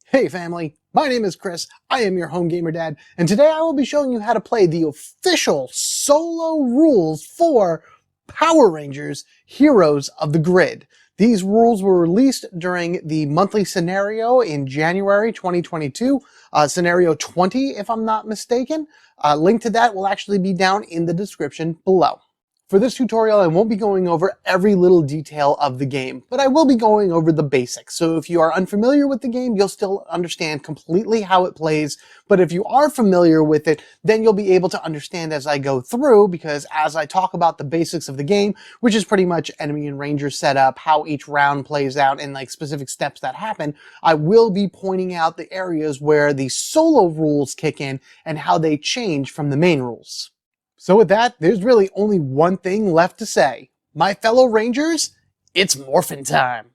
Hey family, my name is Chris, I am your home gamer dad, and today I will be showing you how to play the official solo rules for Power Rangers Heroes of the Grid. These rules were released during the monthly scenario in January 2022, scenario 20 if I'm not mistaken. Link to that will actually be down in the description below. For this tutorial, I won't be going over every little detail of the game, but I will be going over the basics. So if you are unfamiliar with the game, you'll still understand completely how it plays. But if you are familiar with it, then you'll be able to understand as I go through, because as I talk about the basics of the game, which is pretty much enemy and ranger setup, how each round plays out, and like specific steps that happen, I will be pointing out the areas where the solo rules kick in and how they change from the main rules. So with that, there's really only one thing left to say. My fellow Rangers, it's Morphin time!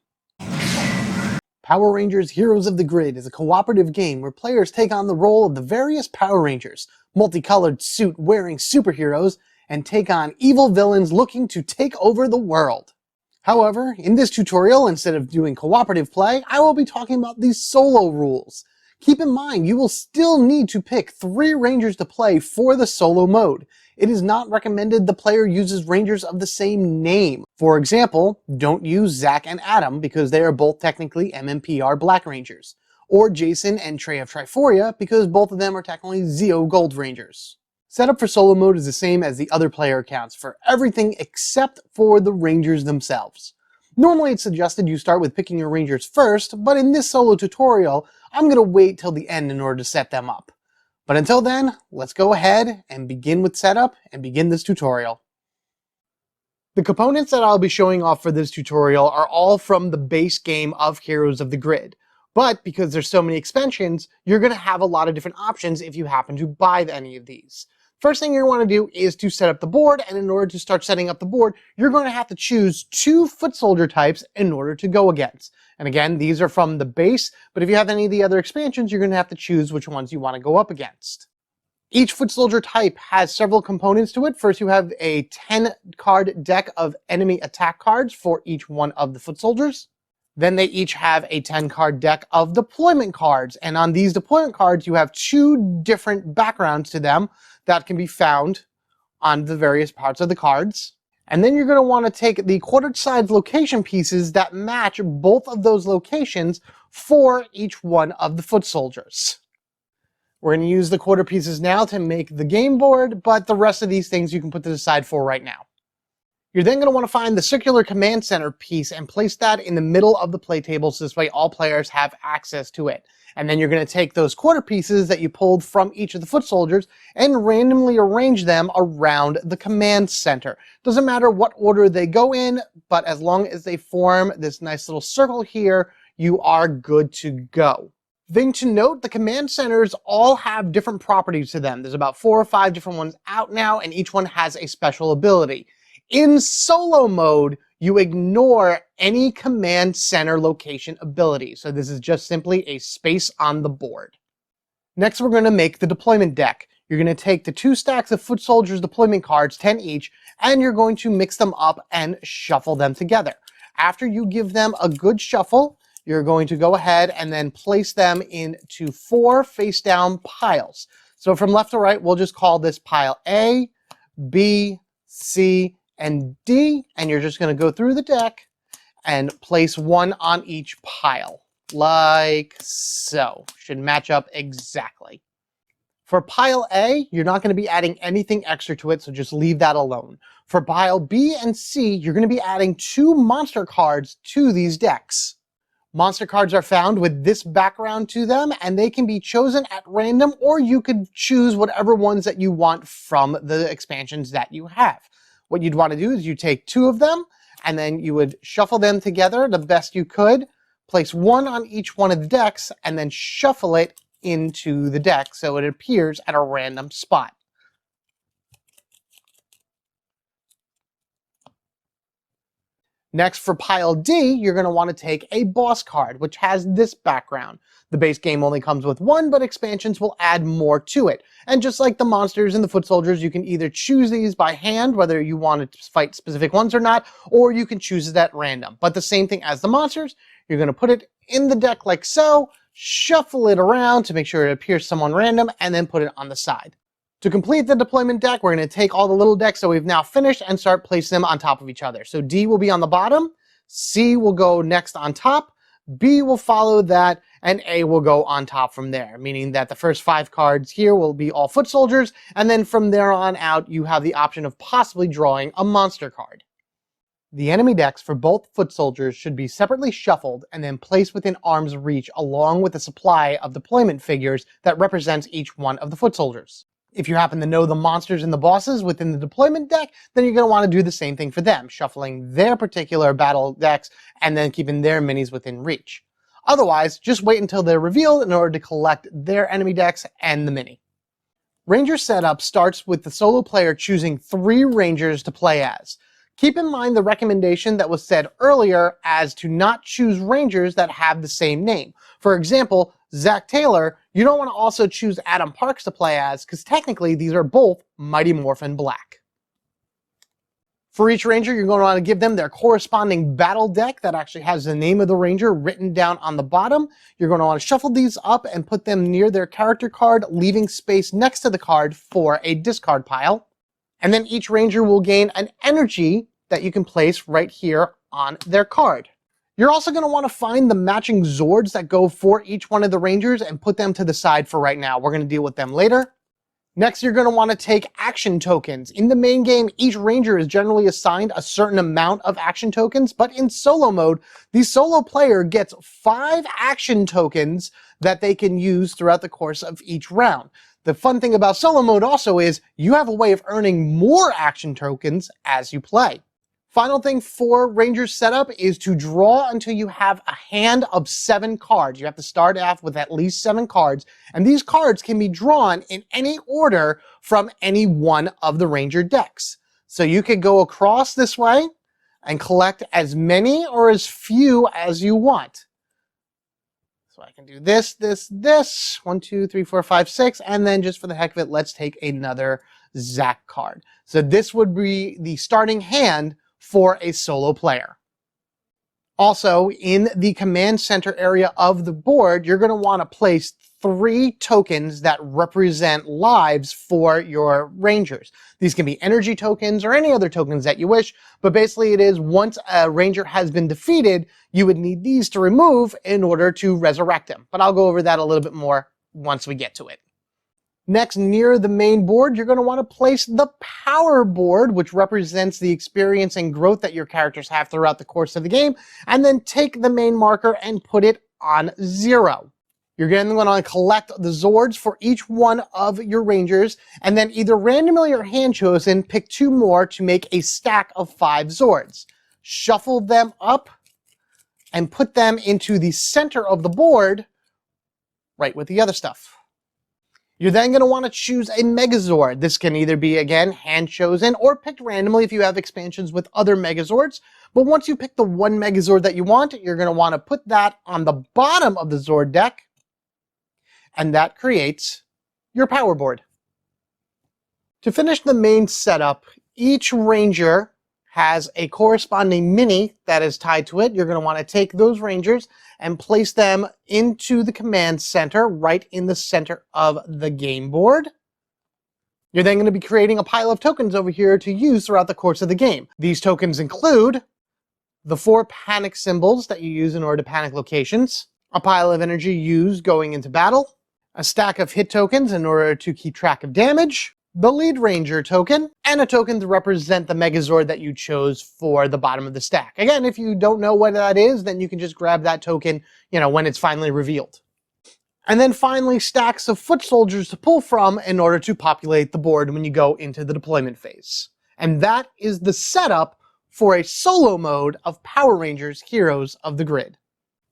Power Rangers Heroes of the Grid is a cooperative game where players take on the role of the various Power Rangers, multicolored suit-wearing superheroes, and take on evil villains looking to take over the world. However, in this tutorial, instead of doing cooperative play, I will be talking about these solo rules. Keep in mind, you will still need to pick 3 Rangers to play for the solo mode. It is not recommended the player uses Rangers of the same name. For example, don't use Zack and Adam because they are both technically MMPR Black Rangers. Or Jason and Trey of Triforia because both of them are technically Zeo Gold Rangers. Setup for solo mode is the same as the other player accounts for everything except for the Rangers themselves. Normally it's suggested you start with picking your Rangers first, but in this solo tutorial, I'm going to wait till the end in order to set them up. But until then, let's go ahead and begin with setup and begin this tutorial. The components that I'll be showing off for this tutorial are all from the base game of Heroes of the Grid. But because there's so many expansions, you're going to have a lot of different options if you happen to buy any of these. First thing you want to do is to set up the board, and in order to start setting up the board, you're going to have to choose 2 foot soldier types in order to go against. And again, these are from the base, but if you have any of the other expansions, you're going to have to choose which ones you want to go up against. Each foot soldier type has several components to it. First, you have a 10-card deck of enemy attack cards for each one of the foot soldiers. Then they each have a 10-card deck of deployment cards, and on these deployment cards, you have 2 different backgrounds to them that can be found on the various parts of the cards. And then you're going to want to take the quartered sides location pieces that match both of those locations for each one of the foot soldiers. We're going to use the quarter pieces now to make the game board, but the rest of these things you can put to the side for right now. You're then going to want to find the circular command center piece and place that in the middle of the play table so this way all players have access to it. And then you're going to take those quarter pieces that you pulled from each of the foot soldiers and randomly arrange them around the command center. Doesn't matter what order they go in, but as long as they form this nice little circle here, you are good to go. Thing to note, the command centers all have different properties to them. There's about 4 or 5 different ones out now, and each one has a special ability. In solo mode, you ignore any command center location ability. So this is just simply a space on the board. Next, we're going to make the deployment deck. You're going to take the 2 stacks of foot soldiers deployment cards, 10 each, and you're going to mix them up and shuffle them together. After you give them a good shuffle, you're going to go ahead and then place them into 4 face-down piles. So from left to right, we'll just call this pile A, B, C, and D, and you're just going to go through the deck and place 1 on each pile, like so. Should match up exactly. For pile A, you're not going to be adding anything extra to it, so just leave that alone. For pile B and C, you're going to be adding 2 monster cards to these decks. Monster cards are found with this background to them, and they can be chosen at random, or you could choose whatever ones that you want from the expansions that you have. What you'd want to do is you take 2 of them, and then you would shuffle them together the best you could, place 1 on each one of the decks, and then shuffle it into the deck so it appears at a random spot. Next, for pile D, you're going to want to take a boss card, which has this background. The base game only comes with 1, but expansions will add more to it. And just like the monsters and the foot soldiers, you can either choose these by hand, whether you want to fight specific ones or not, or you can choose it at random. But the same thing as the monsters, you're going to put it in the deck like so, shuffle it around to make sure it appears someone random, and then put it on the side. To complete the deployment deck, we're going to take all the little decks that we've now finished and start placing them on top of each other. So D will be on the bottom, C will go next on top, B will follow that, and A will go on top from there, meaning that the first 5 cards here will be all foot soldiers, and then from there on out, you have the option of possibly drawing a monster card. The enemy decks for both foot soldiers should be separately shuffled and then placed within arm's reach along with a supply of deployment figures that represents each one of the foot soldiers. If you happen to know the monsters and the bosses within the deployment deck, then you're going to want to do the same thing for them, shuffling their particular battle decks and then keeping their minis within reach. Otherwise, just wait until they're revealed in order to collect their enemy decks and the mini. Ranger setup starts with the solo player choosing 3 Rangers to play as. Keep in mind the recommendation that was said earlier as to not choose Rangers that have the same name. For example, Zach Taylor, you don't want to also choose Adam Parks to play as, because technically these are both Mighty Morphin Black. For each Ranger, you're going to want to give them their corresponding battle deck that actually has the name of the Ranger written down on the bottom. You're going to want to shuffle these up and put them near their character card, leaving space next to the card for a discard pile. And then each Ranger will gain an energy that you can place right here on their card. You're also going to want to find the matching Zords that go for each one of the Rangers and put them to the side for right now. We're going to deal with them later. Next, you're going to want to take action tokens. In the main game, each Ranger is generally assigned a certain amount of action tokens, but in solo mode, the solo player gets 5 action tokens that they can use throughout the course of each round. The fun thing about solo mode also is you have a way of earning more action tokens as you play. Final thing for Ranger setup is to draw until you have a hand of 7 cards. You have to start off with at least 7 cards, and these cards can be drawn in any order from any one of the Ranger decks. So you could go across this way and collect as many or as few as you want. So I can do this, 1, 2, 3, 4, 5, 6, and then just for the heck of it, let's take another Zach card. So this would be the starting hand for a solo player. Also, in the command center area of the board, you're going to want to place 3 tokens that represent lives for your Rangers. These can be energy tokens or any other tokens that you wish, but basically it is once a Ranger has been defeated, you would need these to remove in order to resurrect him. But I'll go over that a little bit more once we get to it. Next, near the main board, you're going to want to place the power board, which represents the experience and growth that your characters have throughout the course of the game, and then take the main marker and put it on 0. You're going to collect the Zords for each one of your Rangers, and then either randomly or hand chosen, pick 2 more to make a stack of 5 Zords. Shuffle them up and put them into the center of the board, right with the other stuff. You're then going to want to choose a Megazord. This can either be, again, hand-chosen or picked randomly if you have expansions with other Megazords. But once you pick the one Megazord that you want, you're going to want to put that on the bottom of the Zord deck, and that creates your power board. To finish the main setup, each Ranger has a corresponding mini that is tied to it. You're going to want to take those Rangers and place them into the command center, right in the center of the game board. You're then going to be creating a pile of tokens over here to use throughout the course of the game. These tokens include the 4 panic symbols that you use in order to panic locations, a pile of energy used going into battle, a stack of hit tokens in order to keep track of damage, the lead Ranger token, and a token to represent the Megazord that you chose for the bottom of the stack. Again, if you don't know what that is, then you can just grab that token, when it's finally revealed. And then finally, stacks of foot soldiers to pull from in order to populate the board when you go into the deployment phase. And that is the setup for a solo mode of Power Rangers Heroes of the Grid.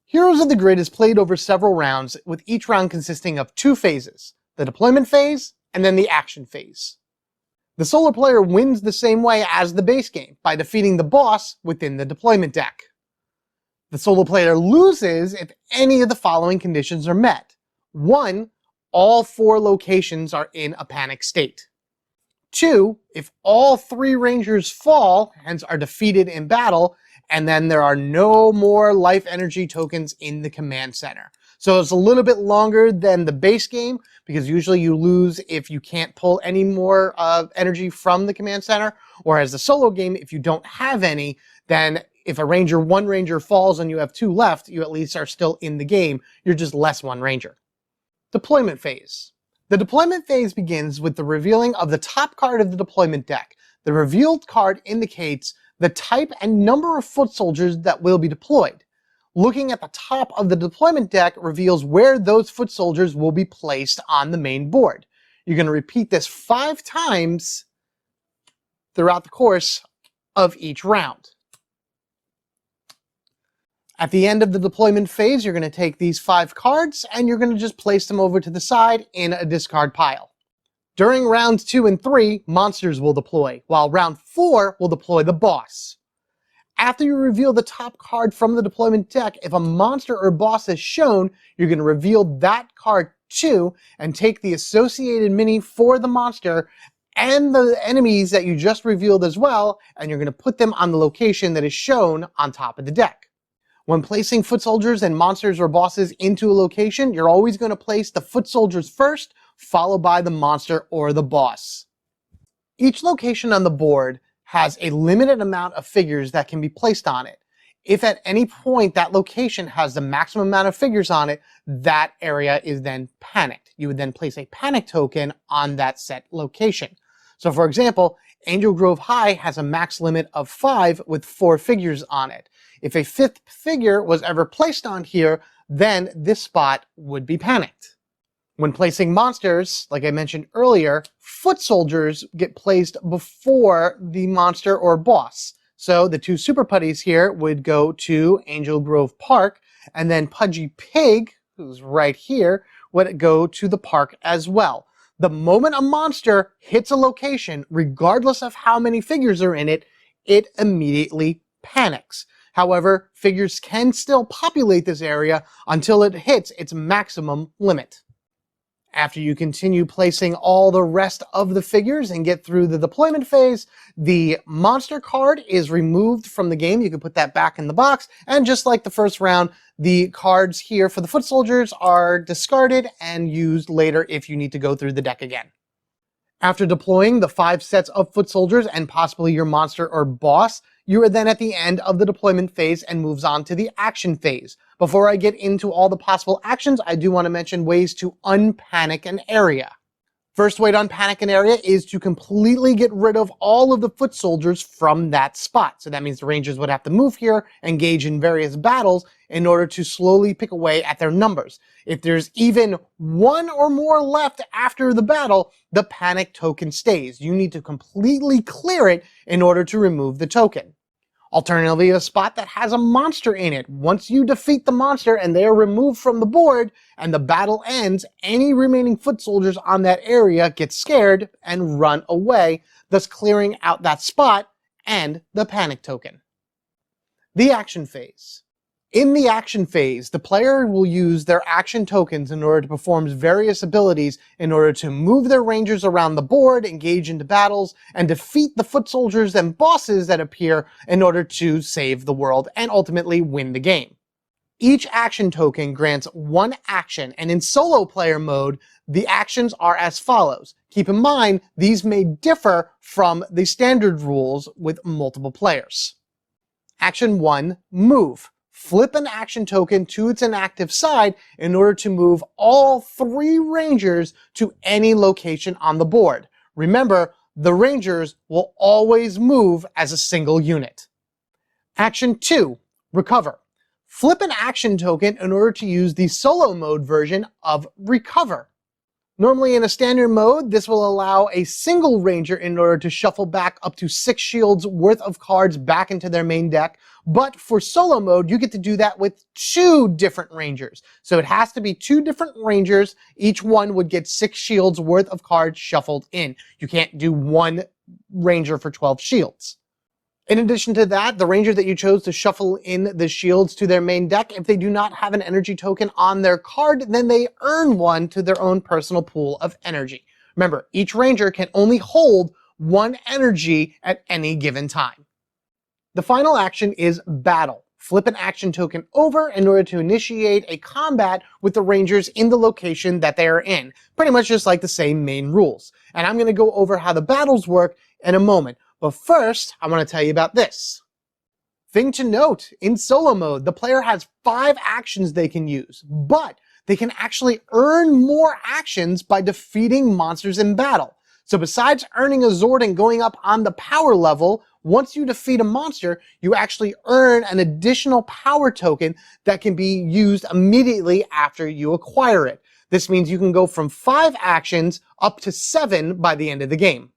Heroes of the Grid is played over several rounds, with each round consisting of 2 phases, the deployment phase and then the action phase. The solo player wins the same way as the base game, by defeating the boss within the deployment deck. The solo player loses if any of the following conditions are met. 1, all 4 locations are in a panic state. 2, if all 3 Rangers fall, hence are defeated in battle, and then there are no more life energy tokens in the command center. So it's a little bit longer than the base game, because usually you lose if you can't pull any more energy from the command center. Whereas the solo game, if you don't have any, then if one ranger falls and you have 2 left, you at least are still in the game. You're just less one ranger. Deployment phase. The deployment phase begins with the revealing of the top card of the deployment deck. The revealed card indicates the type and number of foot soldiers that will be deployed. Looking at the top of the deployment deck reveals where those foot soldiers will be placed on the main board. You're going to repeat this 5 times throughout the course of each round. At the end of the deployment phase, you're going to take these 5 cards and you're going to just place them over to the side in a discard pile. During rounds 2 and 3, monsters will deploy, while round 4 will deploy the boss. After you reveal the top card from the deployment deck, if a monster or boss is shown, you're going to reveal that card too and take the associated mini for the monster and the enemies that you just revealed as well, and you're going to put them on the location that is shown on top of the deck. When placing foot soldiers and monsters or bosses into a location, you're always going to place the foot soldiers first, followed by the monster or the boss. Each location on the board has a limited amount of figures that can be placed on it. If at any point that location has the maximum amount of figures on it, that area is then panicked. You would then place a panic token on that set location. So for example, Angel Grove High has a max limit of 5 with 4 figures on it. If a 5th figure was ever placed on here, then this spot would be panicked. When placing monsters, like I mentioned earlier, foot soldiers get placed before the monster or boss. So the 2 super putties here would go to Angel Grove Park, and then Pudgy Pig, who's right here, would go to the park as well. The moment a monster hits a location, regardless of how many figures are in it, it immediately panics. However, figures can still populate this area until it hits its maximum limit. After you continue placing all the rest of the figures and get through the deployment phase, the monster card is removed from the game. You can put that back in the box, and just like the first round, the cards here for the foot soldiers are discarded and used later if you need to go through the deck again. After deploying the 5 sets of foot soldiers and possibly your monster or boss, you are then at the end of the deployment phase and moves on to the action phase. Before I get into all the possible actions, I do want to mention ways to unpanic an area. First way to unpanic an area is to completely get rid of all of the foot soldiers from that spot. So that means the rangers would have to move here, engage in various battles in order to slowly pick away at their numbers. If there's even 1 or more left after the battle, the panic token stays. You need to completely clear it in order to remove the token. Alternatively, a spot that has a monster in it. Once you defeat the monster and they are removed from the board and the battle ends, any remaining foot soldiers on that area get scared and run away, thus clearing out that spot and the panic token. The action phase. In the action phase, the player will use their action tokens in order to perform various abilities in order to move their rangers around the board, engage into battles, and defeat the foot soldiers and bosses that appear in order to save the world and ultimately win the game. Each action token grants 1 action, and in solo player mode, the actions are as follows. Keep in mind, these may differ from the standard rules with multiple players. Action 1, move. Flip an action token to its inactive side in order to move all 3 rangers to any location on the board. Remember, the rangers will always move as a single unit. Action 2, recover. Flip an action token in order to use the solo mode version of recover. Normally in a standard mode, this will allow a single ranger in order to shuffle back up to 6 shields worth of cards back into their main deck. But for solo mode, you get to do that with 2 different rangers. So it has to be 2 different rangers. Each one would get 6 shields worth of cards shuffled in. You can't do 1 ranger for 12 shields. In addition to that, the ranger that you chose to shuffle in the shields to their main deck, if they do not have an energy token on their card, then they earn 1 to their own personal pool of energy. Remember, each ranger can only hold 1 energy at any given time. The final action is battle. flip an action token over in order to initiate a combat with the Rangers in the location that they are in. Pretty much just like the same main rules. And I'm going to go over how the battles work in a moment. But first, I want to tell you about this. Thing to note, in solo mode, the player has 5 actions they can use, but they can actually earn more actions by defeating monsters in battle. So besides earning a Zord and going up on the power level, once you defeat a monster, you actually earn an additional power token that can be used immediately after you acquire it. This means you can go from 5 actions up to 7 by the end of the game.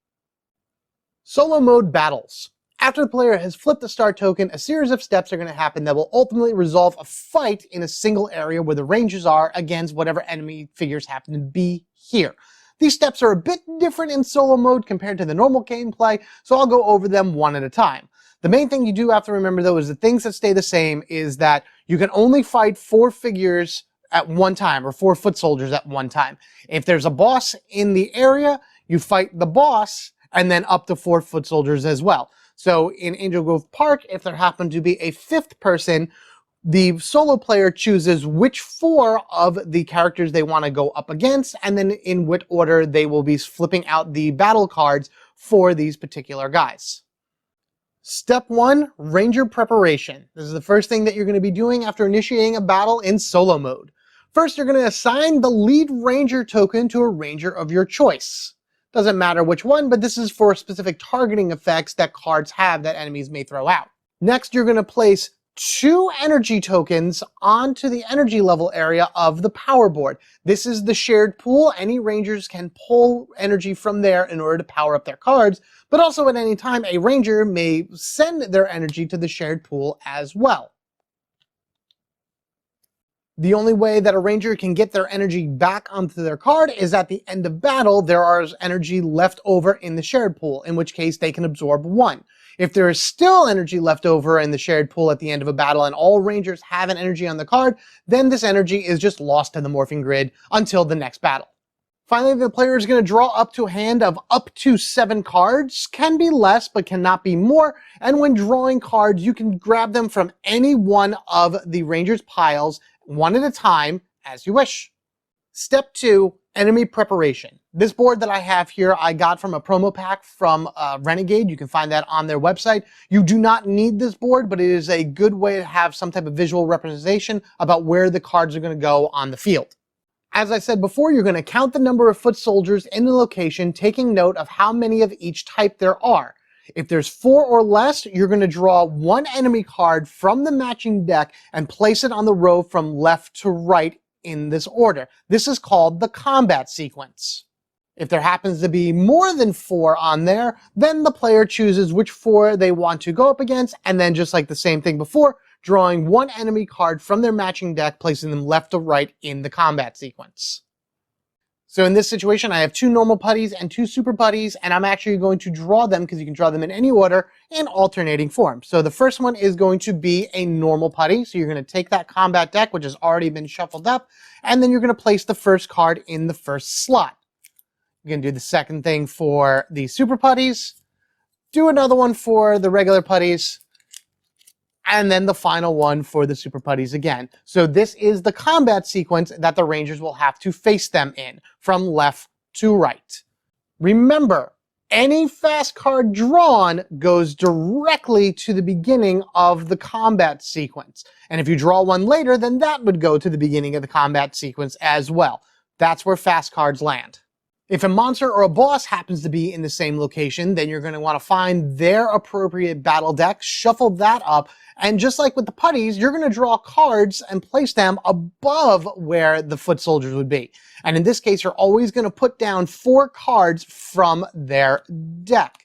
Solo mode battles. After the player has flipped the start token, a series of steps are going to happen that will ultimately resolve a fight in a single area where the Rangers are against whatever enemy figures happen to be here. These steps are a bit different in solo mode compared to the normal gameplay, so I'll go over them one at a time. The main thing you do have to remember though is the things that stay the same is that you can only fight 4 figures at one time, or 4 foot soldiers at one time. If there's a boss in the area, you fight the boss and then up to 4 foot soldiers as well. So in Angel Grove Park, if there happened to be a 5th person, the solo player chooses which 4 of the characters they want to go up against, and then in what order they will be flipping out the battle cards for these particular guys. Step 1, Ranger Preparation. This is the first thing that you're going to be doing after initiating a battle in solo mode. First, you're going to assign the lead Ranger token to a Ranger of your choice. Doesn't matter which one, but this is for specific targeting effects that cards have that enemies may throw out. Next, you're going to place 2 energy tokens onto the energy level area of the power board. This is the shared pool. Any Rangers can pull energy from there in order to power up their cards, but also at any time a Ranger may send their energy to the shared pool as well. The only way that a Ranger can get their energy back onto their card is at the end of battle, there is energy left over in the shared pool, in which case they can absorb 1. If there is still energy left over in the shared pool at the end of a battle and all Rangers have an energy on the card, then this energy is just lost to the morphing grid until the next battle. Finally, the player is going to draw up to a hand of up to 7 cards. Can be less, but cannot be more. And when drawing cards, you can grab them from any one of the Rangers' piles, one at a time, as you wish. Step 2, Enemy Preparation. This board that I have here, I got from a promo pack from Renegade. You can find that on their website. You do not need this board, but it is a good way to have some type of visual representation about where the cards are going to go on the field. As I said before, you're going to count the number of foot soldiers in the location, taking note of how many of each type there are. If there's 4 or less, you're going to draw 1 enemy card from the matching deck and place it on the row from left to right in this order. This is called the combat sequence. If there happens to be more than 4 on there, then the player chooses which 4 they want to go up against, and then just like the same thing before, drawing 1 enemy card from their matching deck, placing them left to right in the combat sequence. So in this situation, I have 2 normal putties and 2 super putties, and I'm actually going to draw them, because you can draw them in any order, in alternating form. So the first one is going to be a normal putty. So you're going to take that combat deck, which has already been shuffled up, and then you're going to place the first card in the first slot. You're going to do the second thing for the super putties, do another one for the regular putties, and then the final one for the super putties again. So this is the combat sequence that the Rangers will have to face them in, from left to right. Remember, any fast card drawn goes directly to the beginning of the combat sequence. And if you draw one later, then that would go to the beginning of the combat sequence as well. That's where fast cards land. If a monster or a boss happens to be in the same location, then you're going to want to find their appropriate battle deck, shuffle that up, and just like with the putties, you're going to draw cards and place them above where the foot soldiers would be. And in this case, you're always going to put down 4 cards from their deck.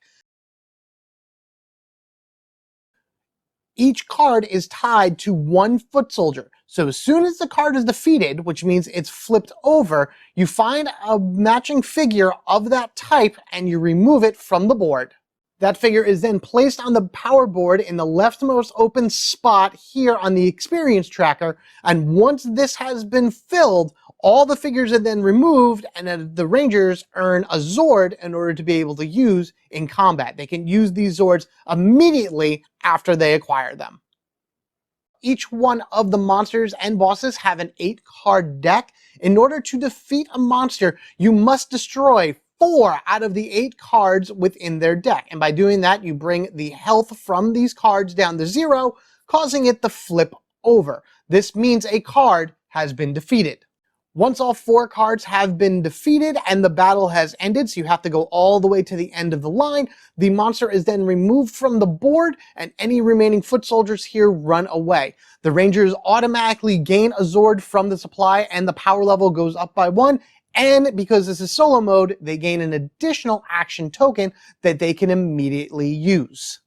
Each card is tied to 1 foot soldier. So as soon as the card is defeated, which means it's flipped over, you find a matching figure of that type and you remove it from the board. That figure is then placed on the power board in the leftmost open spot here on the experience tracker, and once this has been filled, all the figures are then removed, and the Rangers earn a Zord in order to be able to use in combat. They can use these Zords immediately after they acquire them. Each one of the monsters and bosses have an 8-card deck. In order to defeat a monster, you must destroy 4 out of the 8 cards within their deck. And by doing that, you bring the health from these cards down to 0, causing it to flip over. This means a card has been defeated. Once all 4 cards have been defeated and the battle has ended, so you have to go all the way to the end of the line, the monster is then removed from the board and any remaining foot soldiers here run away. The Rangers automatically gain a Zord from the supply and the power level goes up by 1, and because this is solo mode, they gain an additional action token that they can immediately use.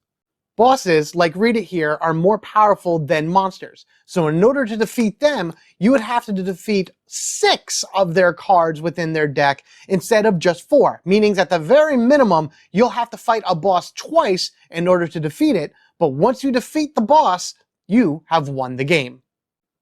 Bosses, like Rita here, are more powerful than monsters. So in order to defeat them, you would have to defeat 6 of their cards within their deck instead of just 4. Meaning at the very minimum, you'll have to fight a boss twice in order to defeat it. But once you defeat the boss, you have won the game.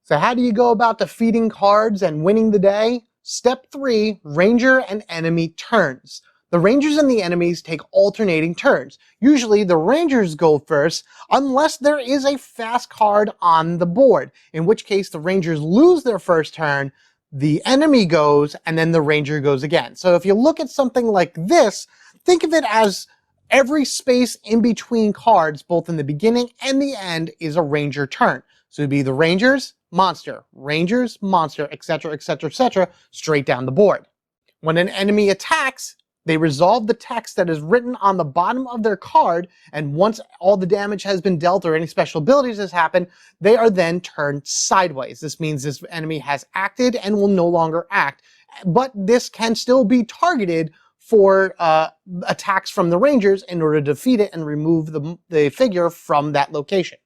So how do you go about defeating cards and winning the day? Step 3, Ranger and Enemy Turns. The Rangers and the enemies take alternating turns. Usually the Rangers go first unless there is a fast card on the board, in which case the Rangers lose their first turn, the enemy goes, and then the Ranger goes again. So if you look at something like this, think of it as every space in between cards, both in the beginning and the end, is a Ranger turn. So it'd be the Rangers, monster, Rangers, monster, etc., etc., etc., straight down the board. When an enemy attacks, they resolve the text that is written on the bottom of their card, and once all the damage has been dealt or any special abilities has happened, they are then turned sideways. This means this enemy has acted and will no longer act, but this can still be targeted for attacks from the Rangers in order to defeat it and remove the figure from that location.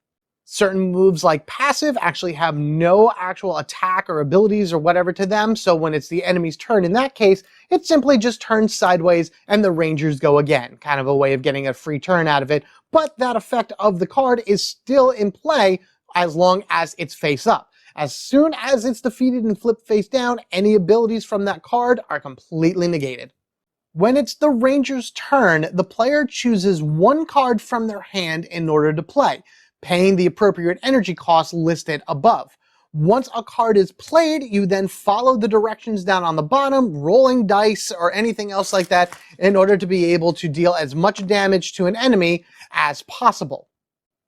Certain moves like passive actually have no actual attack or abilities or whatever to them, so when it's the enemy's turn in that case, it simply just turns sideways and the Rangers go again. Kind of a way of getting a free turn out of it, but that effect of the card is still in play as long as it's face up. As soon as it's defeated and flipped face down, any abilities from that card are completely negated. When it's the Ranger's turn, the player chooses 1 card from their hand in order to play, paying the appropriate energy cost listed above. Once a card is played, you then follow the directions down on the bottom, rolling dice or anything else like that in order to be able to deal as much damage to an enemy as possible.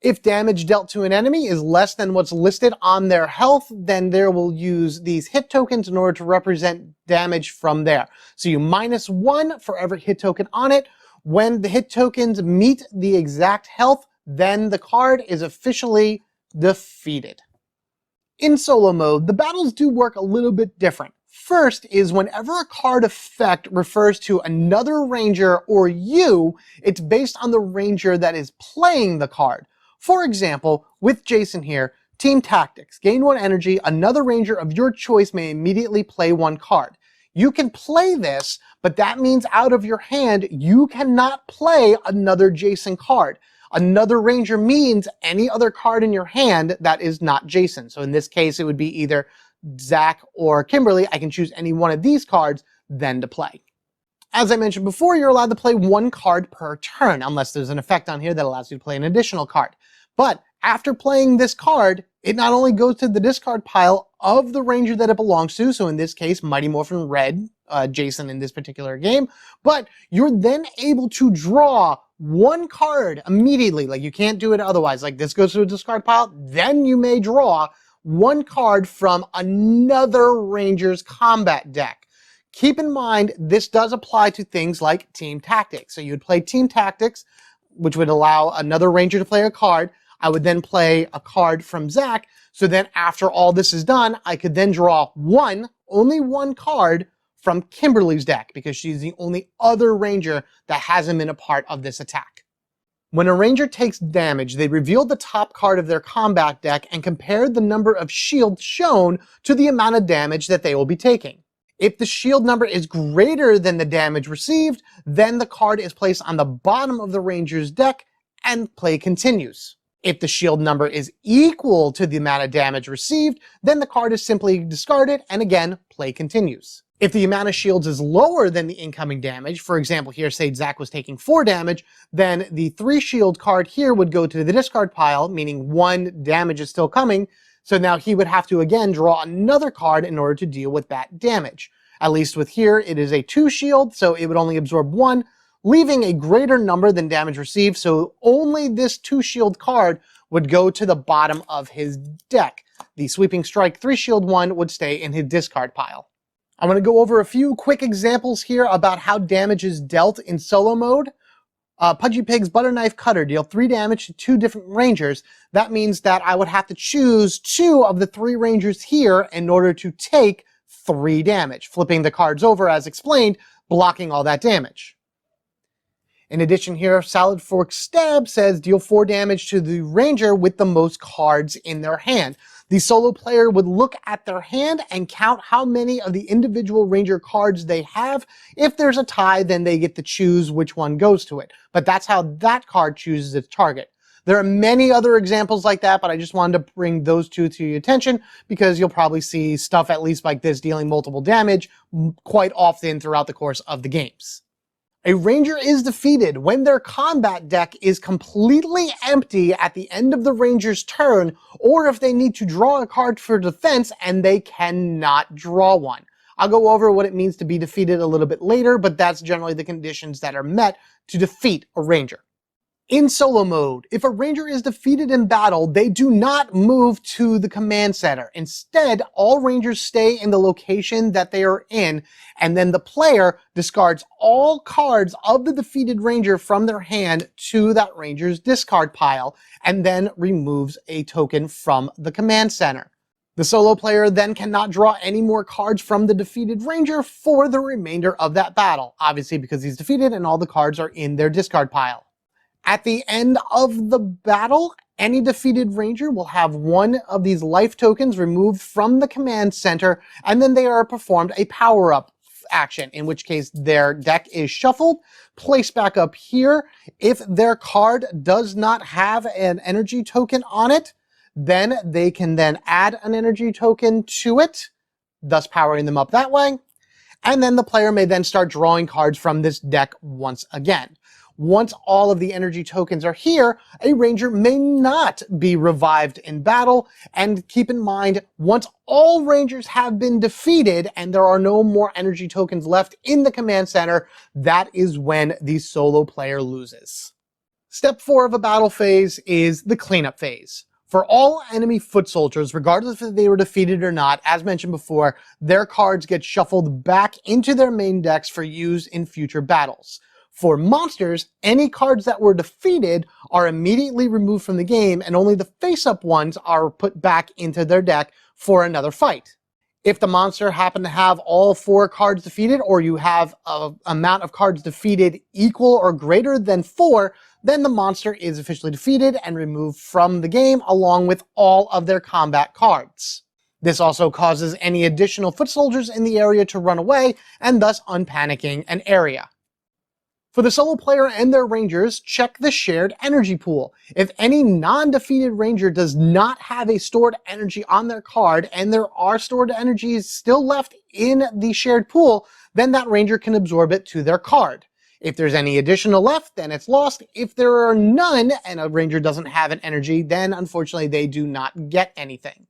If damage dealt to an enemy is less than what's listed on their health, then they will use these hit tokens in order to represent damage from there. So you -1 for every hit token on it. When the hit tokens meet the exact health, then the card is officially defeated. In solo mode, the battles do work a little bit different. First is whenever a card effect refers to another Ranger or you, it's based on the Ranger that is playing the card. For example, with Jason here, Team Tactics, gain 1 energy, another Ranger of your choice may immediately play 1 card. You can play this, but that means out of your hand, you cannot play another Jason card. Another Ranger means any other card in your hand that is not Jason. So in this case, it would be either Zach or Kimberly. I can choose any one of these cards then to play. As I mentioned before, you're allowed to play 1 card per turn, unless there's an effect on here that allows you to play an additional card. But after playing this card, it not only goes to the discard pile of the Ranger that it belongs to, so in this case, Mighty Morphin Red, Jason in this particular game, but you're then able to draw 1 card immediately. Like, you can't do it otherwise. Like, this goes to a discard pile, then you may draw 1 card from another Ranger's combat deck. Keep in mind, this does apply to things like Team Tactics. So you'd play Team Tactics, which would allow another Ranger to play a card. I would then play a card from Zach. So then after all this is done, I could then draw only one card from Kimberly's deck, because she's the only other Ranger that hasn't been a part of this attack. When a Ranger takes damage, they reveal the top card of their combat deck and compare the number of shields shown to the amount of damage that they will be taking. If the shield number is greater than the damage received, then the card is placed on the bottom of the Ranger's deck and play continues. If the shield number is equal to the amount of damage received, then the card is simply discarded, and again, play continues. If the amount of shields is lower than the incoming damage, for example here say Zach was taking 4 damage, then the 3 shield card here would go to the discard pile, meaning 1 damage is still coming, so now he would have to again draw another card in order to deal with that damage. At least with here, it is a 2 shield, so it would only absorb 1, leaving a greater number than damage received, so only this 2 shield card would go to the bottom of his deck. The Sweeping Strike 3 shield one would stay in his discard pile. I'm going to go over a few quick examples here about how damage is dealt in solo mode. Pudgy Pig's Butter Knife Cutter deal 3 damage to 2 different rangers. That means that I would have to choose 2 of the 3 rangers here in order to take 3 damage, flipping the cards over as explained, blocking all that damage. In addition here, Salad Fork Stab says deal 4 damage to the ranger with the most cards in their hand. The solo player would look at their hand and count how many of the individual ranger cards they have. If there's a tie, then they get to choose which one goes to it. But that's how that card chooses its target. There are many other examples like that, but I just wanted to bring those 2 to your attention because you'll probably see stuff at least like this dealing multiple damage quite often throughout the course of the games. A ranger is defeated when their combat deck is completely empty at the end of the ranger's turn, or if they need to draw a card for defense and they cannot draw one. I'll go over what it means to be defeated a little bit later, but that's generally the conditions that are met to defeat a ranger. In solo mode, if a ranger is defeated in battle, they do not move to the command center. Instead, all rangers stay in the location that they are in, and then the player discards all cards of the defeated ranger from their hand to that ranger's discard pile, and then removes a token from the command center. The solo player then cannot draw any more cards from the defeated ranger for the remainder of that battle, obviously because he's defeated and all the cards are in their discard pile. At the end of the battle, any defeated ranger will have 1 of these life tokens removed from the command center, and then they are performed a power-up action, in which case their deck is shuffled, placed back up here. If their card does not have an energy token on it, then they can then add an energy token to it, thus powering them up that way. And then the player may then start drawing cards from this deck once again. Once all of the energy tokens are here, a ranger may not be revived in battle, and keep in mind, once all rangers have been defeated and there are no more energy tokens left in the command center, that is when the solo player loses. Step 4 of a battle phase is the cleanup phase. For all enemy foot soldiers, regardless if they were defeated or not, as mentioned before, their cards get shuffled back into their main decks for use in future battles. For monsters, any cards that were defeated are immediately removed from the game, and only the face-up ones are put back into their deck for another fight. If the monster happened to have all 4 cards defeated, or you have an amount of cards defeated equal or greater than 4, then the monster is officially defeated and removed from the game along with all of their combat cards. This also causes any additional foot soldiers in the area to run away, and thus unpanicking an area. For the solo player and their rangers, check the shared energy pool. If any non-defeated ranger does not have a stored energy on their card and there are stored energies still left in the shared pool, then that ranger can absorb it to their card. If there's any additional left, then it's lost. If there are none and a ranger doesn't have an energy, then unfortunately they do not get anything.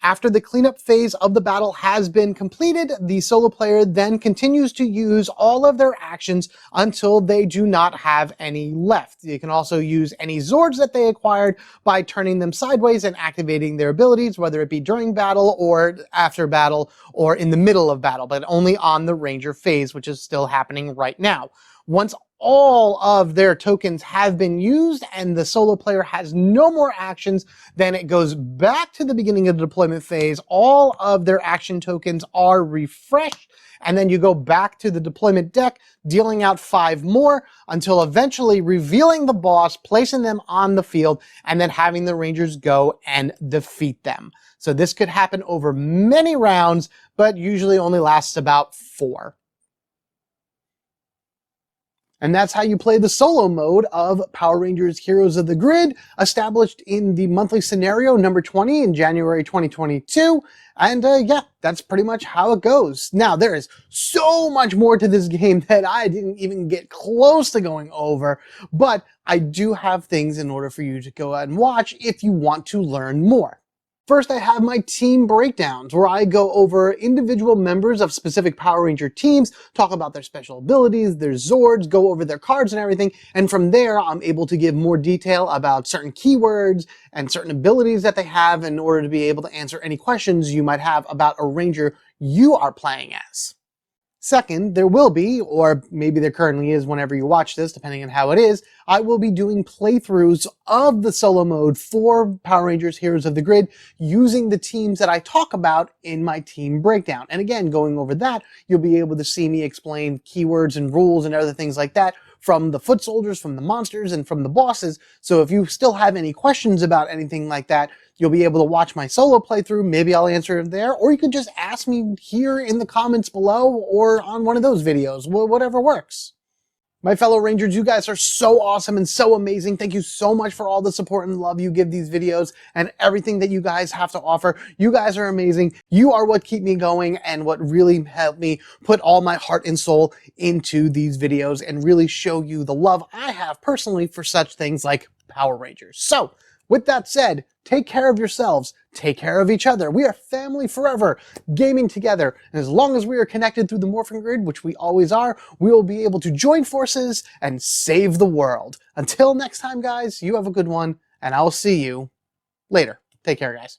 After the cleanup phase of the battle has been completed, the solo player then continues to use all of their actions until they do not have any left. You can also use any Zords that they acquired by turning them sideways and activating their abilities, whether it be during battle or after battle or in the middle of battle, but only on the Ranger phase, which is still happening right now. Once all of their tokens have been used and the solo player has no more actions, then it goes back to the beginning of the deployment phase. All of their action tokens are refreshed, and then you go back to the deployment deck, dealing out 5 more until eventually revealing the boss, placing them on the field, and then having the Rangers go and defeat them. So this could happen over many rounds, but usually only lasts about 4. And that's how you play the solo mode of Power Rangers Heroes of the Grid, established in the monthly scenario number 20 in January 2022. And yeah, that's pretty much how it goes. Now, there is so much more to this game that I didn't even get close to going over, but I do have things in order for you to go ahead and watch if you want to learn more. First, I have my team breakdowns, where I go over individual members of specific Power Ranger teams, talk about their special abilities, their Zords, go over their cards and everything, and from there, I'm able to give more detail about certain keywords and certain abilities that they have in order to be able to answer any questions you might have about a Ranger you are playing as. Second, there will be, or maybe there currently is whenever you watch this, depending on how it is, I will be doing playthroughs of the solo mode for Power Rangers Heroes of the Grid using the teams that I talk about in my team breakdown. And again, going over that, you'll be able to see me explain keywords and rules and other things like that from the foot soldiers, from the monsters, and from the bosses. So if you still have any questions about anything like that, you'll be able to watch my solo playthrough. Maybe I'll answer it there, or you can just ask me here in the comments below or on one of those videos, whatever works. My fellow Rangers, you guys are so awesome and so amazing. Thank you so much for all the support and love you give these videos and everything that you guys have to offer. You guys are amazing. You are what keep me going and what really helped me put all my heart and soul into these videos and really show you the love I have personally for such things like Power Rangers. So, with that said, take care of yourselves, take care of each other. We are family forever, gaming together. And as long as we are connected through the Morphin grid, which we always are, we will be able to join forces and save the world. Until next time, guys, you have a good one, and I'll see you later. Take care, guys.